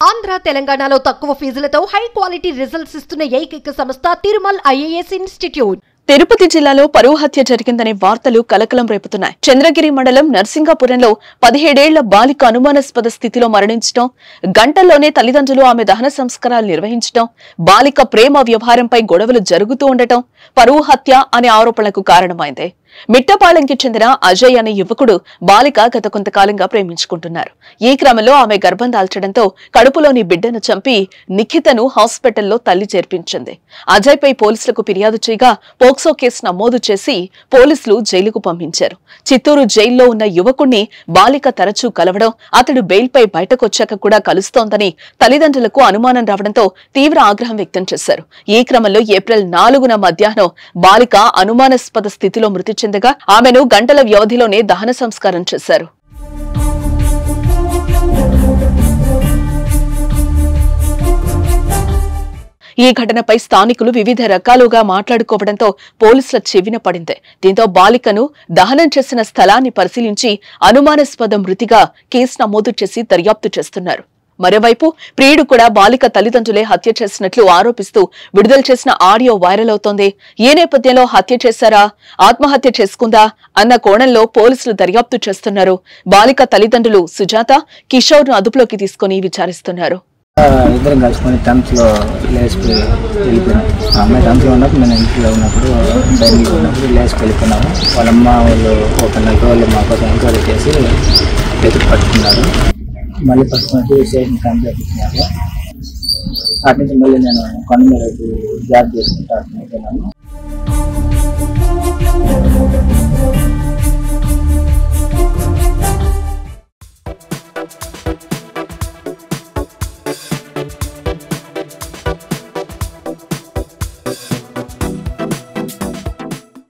ఆంధ్ర తెలంగాణలో తక్కువ ఫీజులతో high quality results ఇస్తున్న ఏకైక సంస్థ తిరుమల్ ఐఏఎస్ ఇన్స్టిట్యూట్. తిరుపతి జిల్లాలో పరువు హత్య జరిగిందనే వార్తలు కలకలం రేపుతున్నాయి. చంద్రగిరి మండలం నర్సింగాపురంలో 17 ఏళ్ల బాలిక అనుమానాస్పద స్థితిలో మరణించడం, గంటల్లోనే తల్లిదండ్రులు ఆమె దహన సంస్కారాలు నిర్వహించడం, బాలిక ప్రేమ వ్యవహారంపై గొడవలు జరుగుతూ ఉండటం పరువు హత్య అనే ఆరోపణలకు కారణమైంది. మిట్టపాళెంకి చెందిన అజయ్ అనే యువకుడు బాలిక గత కొంతకాలంగా ప్రేమించుకుంటున్నారు. ఈ క్రమంలో ఆమె గర్భం దాల్చడంతో కడుపులోని బిడ్డను చంపి నిఖితను హాస్పిటల్లో తల్లి చేర్పించింది. అజయ్ పై పోలీసులకు ఫిర్యాదు చేయగా పోక్సో కేసు నమోదు చేసి పోలీసులు జైలుకు పంపించారు. చిత్తూరు జైల్లో ఉన్న యువకుణ్ణి బాలిక తరచూ కలవడం, అతడు బెయిల్పై బయటకొచ్చాక కూడా కలుస్తోందని తల్లిదండ్రులకు అనుమానం రావడంతో తీవ్ర ఆగ్రహం వ్యక్తం చేశారు. ఈ క్రమంలో ఏప్రిల్ 4న మధ్యాహ్నం బాలిక అనుమానాస్పద స్థితిలో మృతి చెందగా ఆమెను గంటల వ్యవధిలోనే దహన సంస్కారం చేశారు. ఈ ఘటనపై స్థానికులు వివిధ రకాలుగా మాట్లాడుకోవడంతో పోలీసుల చెవిన పడింది. దీంతో బాలికను దహనం చేసిన స్థలాన్ని పరిశీలించి అనుమానాస్పద మృతిగా కేసు నమోదు చేసి దర్యాప్తు చేస్తున్నారు. మరోవైపు ప్రియుడు కూడా బాలిక తల్లిదండ్రులే హత్య చేసినట్లు ఆరోపిస్తూ విడుదల చేసిన ఆడియో వైరల్ అవుతోంది. ఈ నేపథ్యంలో హత్య చేశారా, ఆత్మహత్య చేసుకుందా అన్న కోణంలో పోలీసులు దర్యాప్తు చేస్తున్నారు. బాలిక తల్లిదండ్రులు సుజాత, కిషోర్ ను అదుపులోకి తీసుకుని విచారిస్తున్నారు. ఇద్దరం కలుసుకొని 10th లో లేచిపోయి వెళ్ళిపోయినాం. అమ్మాయి 10th లో ఉన్నప్పుడు నేను ఇంట్లో ఉన్నప్పుడు బయటికి ఉన్నప్పుడు లేచి వెళ్ళిపోయినాము. వాళ్ళ అమ్మ వాళ్ళు ఒక 4 రోజులు మా కోసం ఎంక్వైరీ చేసి వెతికి పట్టుకున్నారు. మళ్ళీ పట్టుకున్నట్టు స్టేషన్ కంప్లైంట్ ఇచ్చినారు. అటు నుంచి మళ్ళీ నేను కొండ మీద జాబ్ చేసుకుంటా అయిపోయినాను.